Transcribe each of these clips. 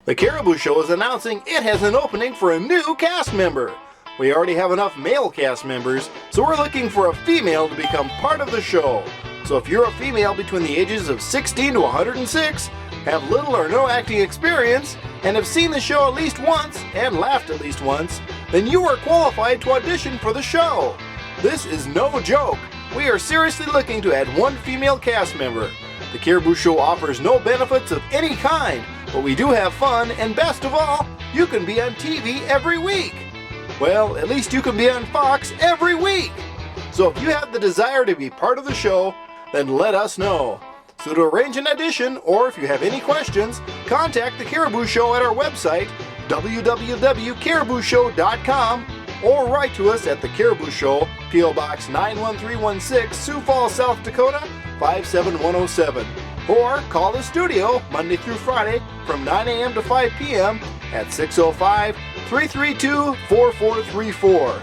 The Caribou Show is announcing it has an opening for a new cast member. We already have enough male cast members, so we're looking for a female to become part of the show. So if you're a female between the ages of 16 to 106, have little or no acting experience, and have seen the show at least once and laughed at least once, then you are qualified to audition for the show. This is no joke. We are seriously looking to add one female cast member. The Caribou Show offers no benefits of any kind, but we do have fun, and best of all, you can be on TV every week. Well, at least you can be on Fox every week. So if you have the desire to be part of the show, then let us know. So to arrange an audition, or if you have any questions, contact the Caribou Show at our website, www.cariboushow.com, or write to us at the Caribou Show, P.O. Box 91316, Sioux Falls, South Dakota, 57107. Or call the studio Monday through Friday from 9 a.m. to 5 p.m. at 605-332-4434.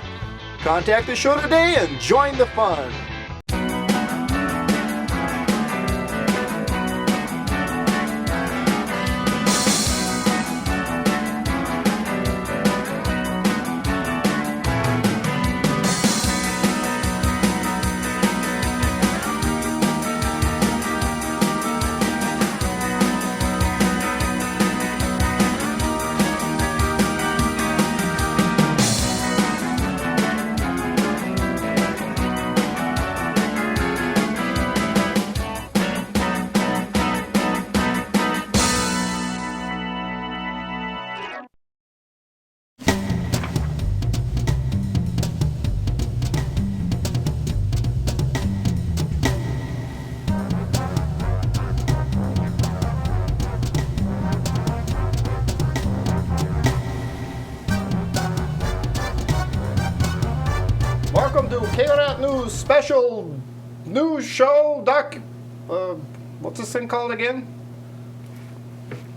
Contact the show today and join the fun. Welcome to KSFY News special news show what's this thing called again?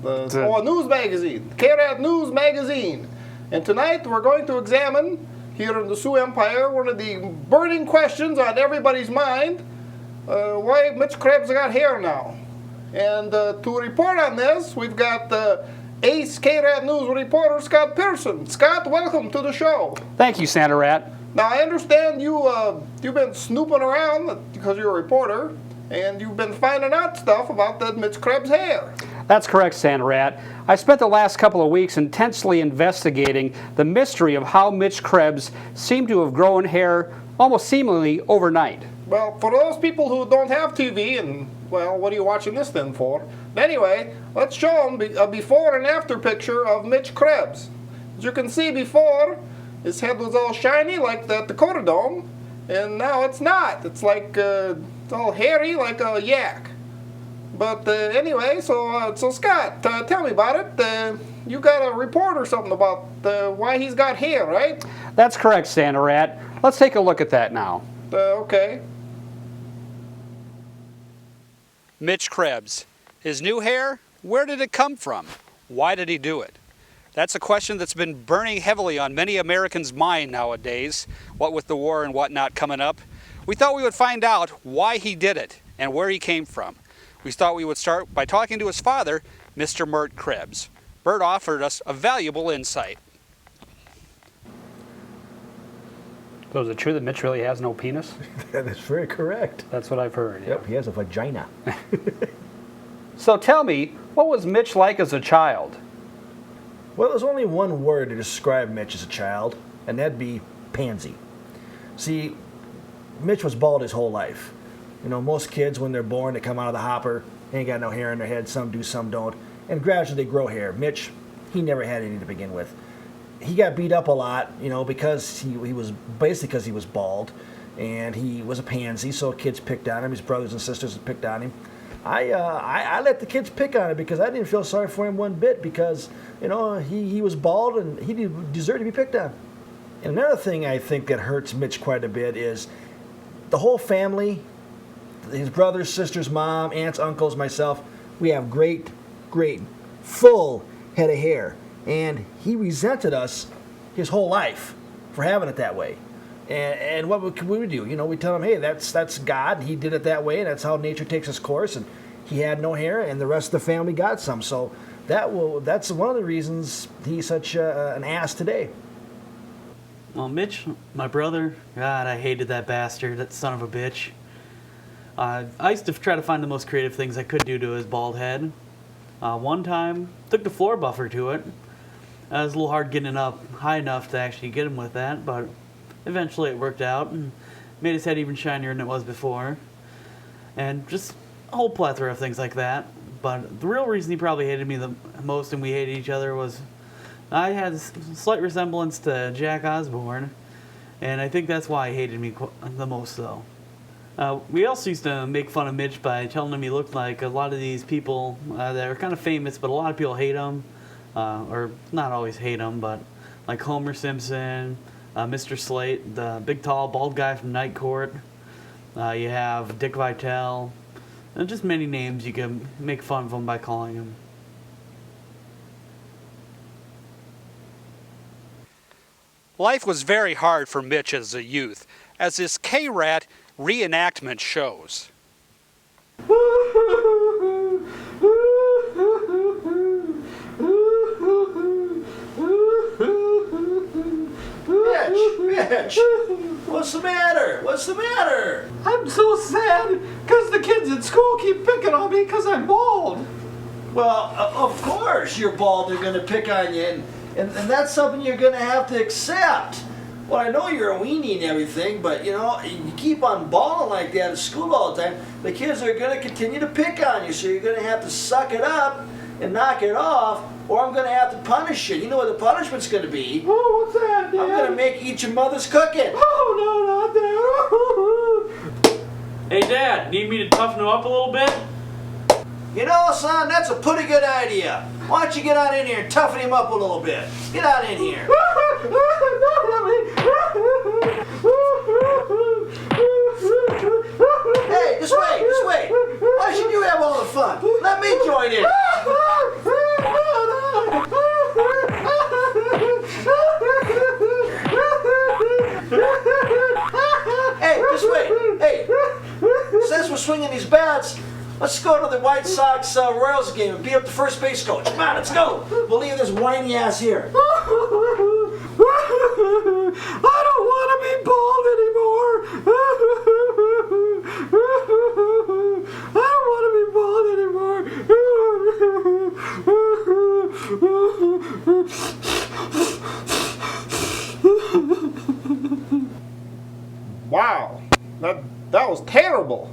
A news magazine. KSFY News Magazine. And tonight we're going to examine, here in the Sioux Empire, one of the burning questions on everybody's mind, why Mitch Krebs got hair now. And to report on this, we've got ace KSFY News reporter Scott Pearson. Scott, welcome to the show. Thank you, Santa Rat. Now, I understand you've been snooping around because you're a reporter, and you've been finding out stuff about that Mitch Krebs hair. That's correct, Santa Rat. I spent the last couple of weeks intensely investigating the mystery of how Mitch Krebs seemed to have grown hair almost seemingly overnight. Well, for those people who don't have TV, and, well, what are you watching this then for? Anyway, let's show them a before and after picture of Mitch Krebs. As you can see before, his head was all shiny like the Dakota Dome, and now it's not. It's like, it's all hairy like a yak. But anyway, so Scott, tell me about it. You got a report or something about why he's got hair, right? That's correct, Santa Rat. Let's take a look at that now. Okay. Mitch Krebs. His new hair, where did it come from? Why did he do it? That's a question that's been burning heavily on many Americans' mind nowadays, what with the war and whatnot coming up. We thought we would find out why he did it and where he came from. We thought we would start by talking to his father, Mr. Mert Krebs. Bert offered us a valuable insight. So is it true that Mitch really has no penis? That is very correct. That's what I've heard. Yep, he has a vagina. So tell me, what was Mitch like as a child? Well, there's only one word to describe Mitch as a child, and that'd be pansy. See, Mitch was bald his whole life. You know, most kids, when they're born, they come out of the hopper, they ain't got no hair in their head. Some do, some don't. And gradually they grow hair. Mitch, he never had any to begin with. He got beat up a lot, you know, because he was basically because he was bald, and he was a pansy, so kids picked on him. His brothers and sisters picked on him. I let the kids pick on him because I didn't feel sorry for him one bit because, you know, he was bald and he deserved to be picked on. And another thing I think that hurts Mitch quite a bit is the whole family, his brothers, sisters, mom, aunts, uncles, myself, we have great, full head of hair. And he resented us his whole life for having it that way. And what could we do? You know, we tell him, hey, that's God. He did it that way, and that's how nature takes its course. And he had no hair, and the rest of the family got some. So that's one of the reasons he's such an ass today. Well, Mitch, my brother, God, I hated that bastard, that son of a bitch. I used to try to find the most creative things I could do to his bald head. One time, took the floor buffer to it. It was a little hard getting it up high enough to actually get him with that, but eventually it worked out and made his head even shinier than it was before. And just a whole plethora of things like that. But the real reason he probably hated me the most and we hated each other was I had a slight resemblance to Jack Osborne, and I think that's why he hated me the most, though. We also used to make fun of Mitch by telling him he looked like a lot of these people that are kind of famous, but a lot of people hate him, or not always hate him, but like Homer Simpson, Mr. Slate, the big tall bald guy from Night Court. You have Dick Vitale, and just many names you can make fun of him by calling him. Life was very hard for Mitch as a youth, as this K-Rat reenactment shows. Mitch, what's the matter? What's the matter? I'm so sad because the kids at school keep picking on me because I'm bald. Well, of course you're bald. They're going to pick on you, and that's something you're going to have to accept. Well, I know you're a weenie and everything, but you keep on balling like that at school all the time, the kids are going to continue to pick on you, so you're going to have to suck it up and knock it off, or I'm going to have to punish you. You know what the punishment's going to be? Oh, what's that, Dad? I'm going to make eat your mother's cooking. Oh, no, not that. Hey, Dad, need me to toughen him up a little bit? You know, son, that's a pretty good idea. Why don't you get on in here and toughen him up a little bit? Get on in here. Hey, just wait. Why should you have all the fun? Let me join in. Hey, just wait. Hey, since we're swinging these bats, let's go to the White Sox Royals game and beat up the first base coach. Come on, let's go. We'll leave this whiny ass here. I don't want to be bald anymore. I don't want to be bald anymore. Wow, that was terrible.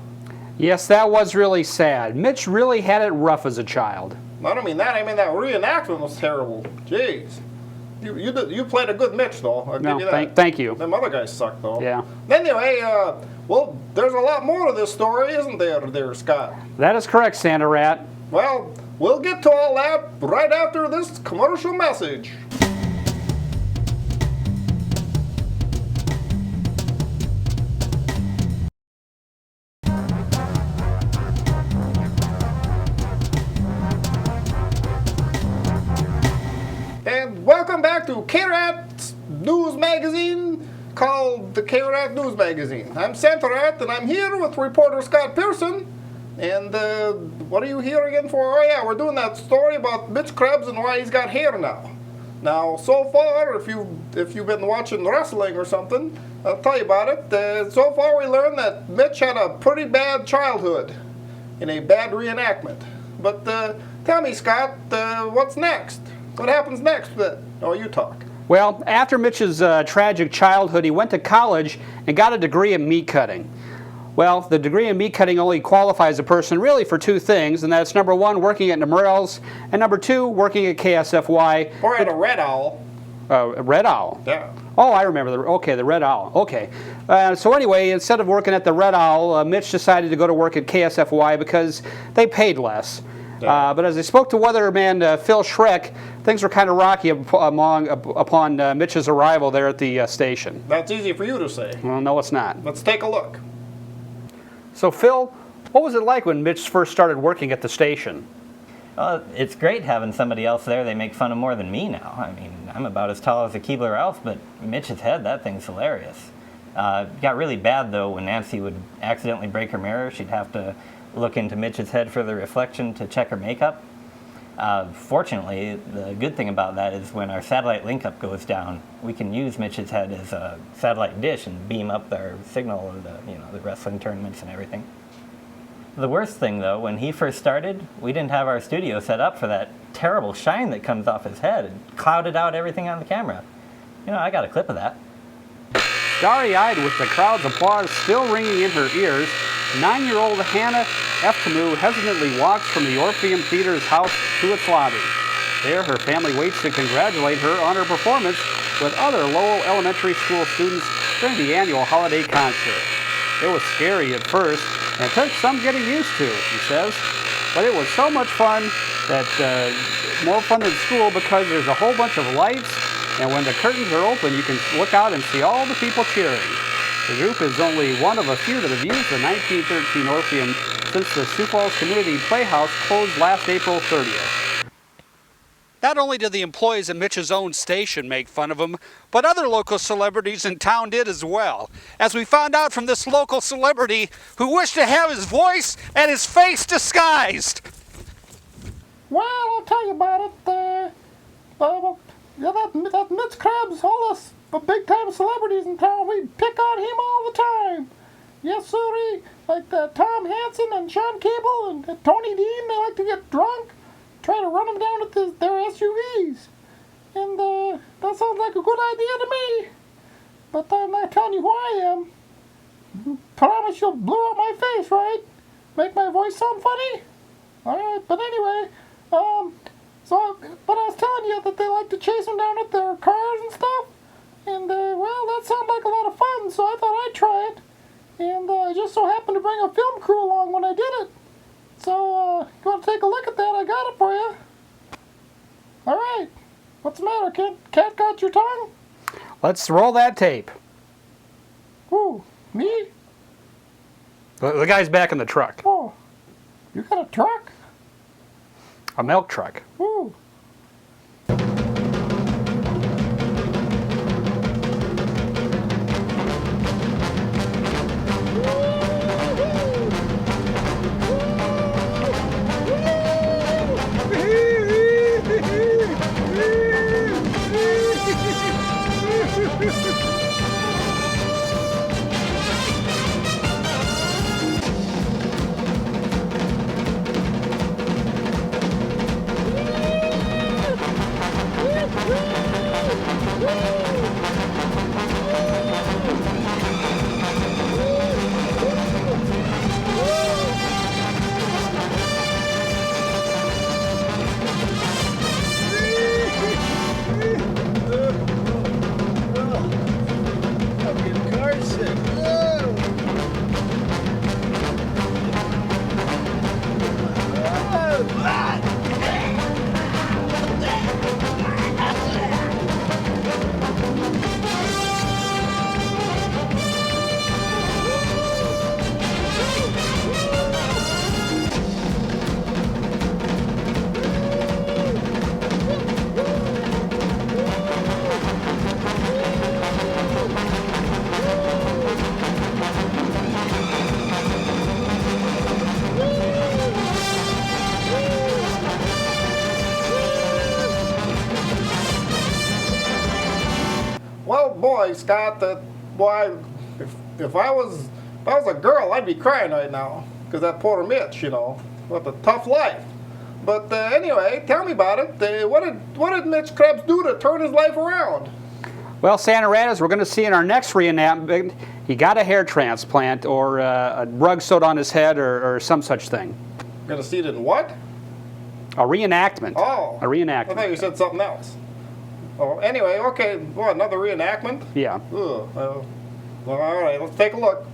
Yes, that was really sad. Mitch really had it rough as a child. I don't mean that. I mean that reenactment was terrible. Jeez. You played a good Mitch, though. I'll give you that. Thank you. Them other guys suck, though. Yeah. Anyway, well, there's a lot more to this story, isn't there, Scott? That is correct, Santa Rat. Well, we'll get to all that right after this commercial message. And welcome back to K-Rat's news magazine called the K-Rat News Magazine. I'm Santa Rat, and I'm here with reporter Scott Pearson. And what are you here again for? Oh yeah, we're doing that story about Mitch Krebs and why he's got hair now. Now, so far, if you've been watching wrestling or something, I'll tell you about it. So far, we learned that Mitch had a pretty bad childhood in a bad reenactment. But tell me, Scott, what's next? What happens next? Oh, you talk. Well, after Mitch's tragic childhood, he went to college and got a degree in meat cutting. Well, the degree in meat cutting only qualifies a person really for two things, and that's number one, working at Morrell's, and number two, working at KSFY. Or at a Red Owl. Red Owl? Yeah. Oh, I remember. The Red Owl. Okay. So anyway, instead of working at the Red Owl, Mitch decided to go to work at KSFY because they paid less. Yeah. But as I spoke to weatherman Phil Schreck, things were kind of rocky upon Mitch's arrival there at the station. That's easy for you to say. Well, no, it's not. Let's take a look. So, Phil, what was it like when Mitch first started working at the station? It's great having somebody else there they make fun of more than me now. I mean, I'm about as tall as a Keebler Elf, but Mitch's head, that thing's hilarious. It got really bad, though, when Nancy would accidentally break her mirror. She'd have to look into Mitch's head for the reflection to check her makeup. Fortunately, the good thing about that is when our satellite link-up goes down, we can use Mitch's head as a satellite dish and beam up our signal of the wrestling tournaments and everything. The worst thing, though, when he first started, we didn't have our studio set up for that terrible shine that comes off his head and clouded out everything on the camera. I got a clip of that. Starry-eyed with the crowd's applause still ringing in her ears, 9-year-old Hannah Efkamu hesitantly walks from the Orpheum Theater's house to its lobby. There, her family waits to congratulate her on her performance with other Lowell Elementary School students during the annual holiday concert. It was scary at first, and took some getting used to, she says. But it was so much fun that more fun than school because there's a whole bunch of lights, and when the curtains are open, you can look out and see all the people cheering. The group is only one of a few that have used the 1913 Orpheum since the Sioux Falls Community Playhouse closed last April 30th. Not only did the employees at Mitch's own station make fun of him, but other local celebrities in town did as well, as we found out from this local celebrity who wished to have his voice and his face disguised. Well, I'll tell you about it. That Mitch Krebs, all us big-time celebrities in town, we pick on him all the time. Yes, sirree. Like Tom Hansen and Sean Cable and Tony Dean, they like to get drunk, try to run them down with their SUVs. And that sounds like a good idea to me. But I'm not telling you who I am. Promise you'll blur out my face, right? Make my voice sound funny? Alright, but anyway, but I was telling you that they like to chase them down with their cars and stuff. And, well, that sounded like a lot of fun, so I thought I'd try it. And I just so happened to bring a film crew along when I did it. So, you want to take a look at that? I got it for you. Alright. What's the matter, kid? Cat got your tongue? Let's roll that tape. Who? Me? The guy's back in the truck. Oh. You got a truck? A milk truck. Ooh. Well, boy, Scott, if I was a girl, I'd be crying right now because that poor Mitch, what a tough life. But anyway, tell me about it. What did Mitch Krebs do to turn his life around? Well, Santa Ranas, we're going to see in our next reenactment, he got a hair transplant or a rug sewed on his head or some such thing. We're going to see it in what? A reenactment. Oh. A reenactment. I thought you said something else. Oh, anyway, okay. What, another reenactment? Yeah. Ugh. Well, all right, let's take a look.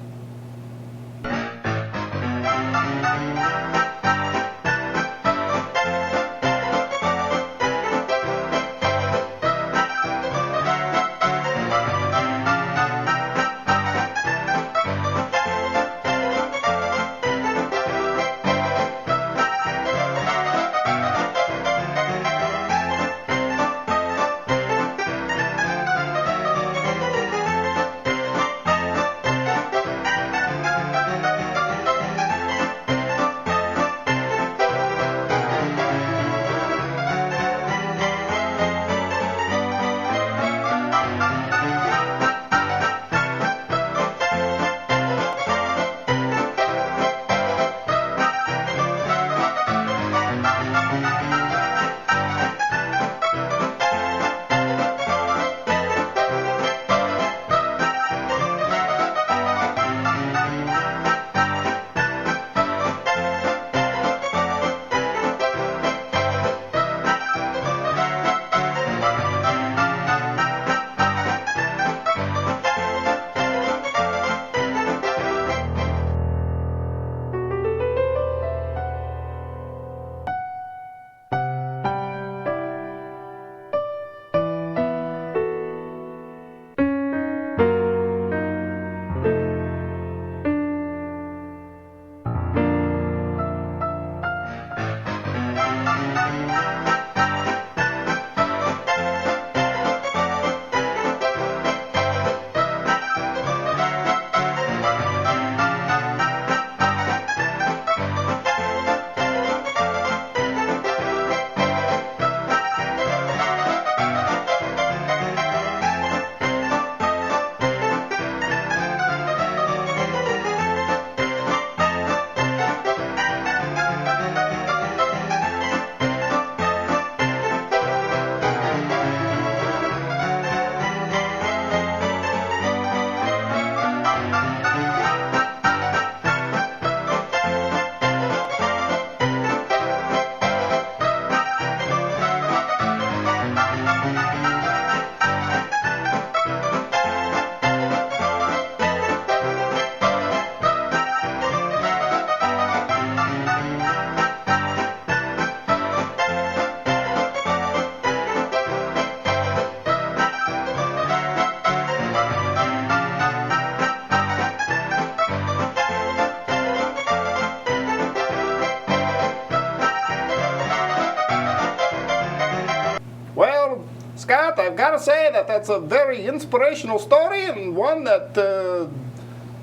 Scott, I've got to say that that's a very inspirational story and one that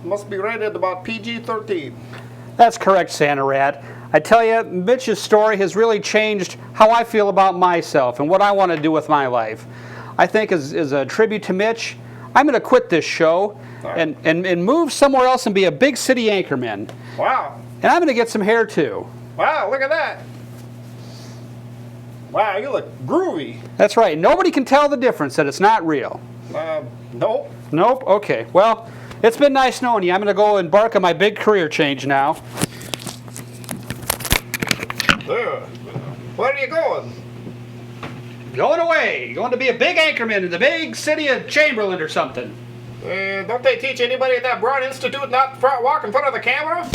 must be rated about PG-13. That's correct, Santa Rat. I tell you, Mitch's story has really changed how I feel about myself and what I want to do with my life. I think as a tribute to Mitch, I'm going to quit this show and move somewhere else and be a big city anchorman. Wow. And I'm going to get some hair too. Wow, look at that. Wow, you look groovy. That's right. Nobody can tell the difference that it's not real. Nope. Nope? Okay. Well, it's been nice knowing you. I'm going to go embark on my big career change now. Where are you going? Going away. Going to be a big anchorman in the big city of Chamberlain or something. Don't they teach anybody at that Brown Institute not to walk in front of the camera?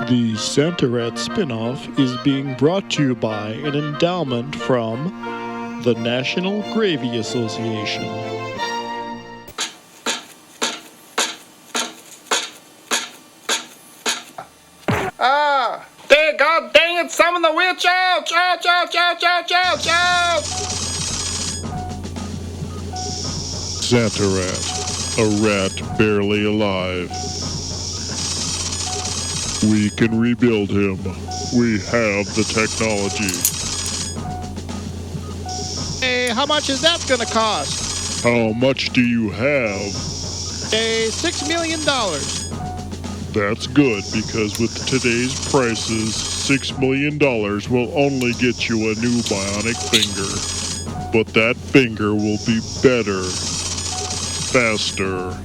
The Santa Rat spin-off is being brought to you by an endowment from the National Gravy Association. God dang it, summon the witch! Ouch! Ouch! Ouch! Ouch! Ouch! Ouch! Ouch! Santa Rat, a rat barely alive. We can rebuild him. We have the technology. Hey, how much is that gonna cost? How much do you have? $6 million. That's good, because with today's prices, $6 million will only get you a new bionic finger. But that finger will be better, faster,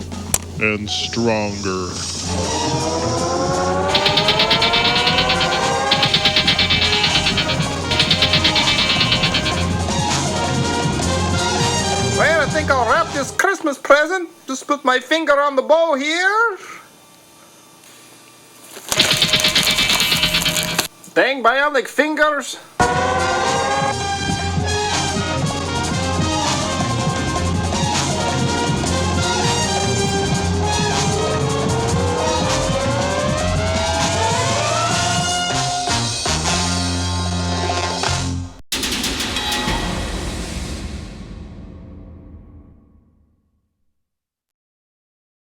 and stronger. Well, I think I'll wrap this Christmas present. Just put my finger on the bow here. Dang bionic fingers.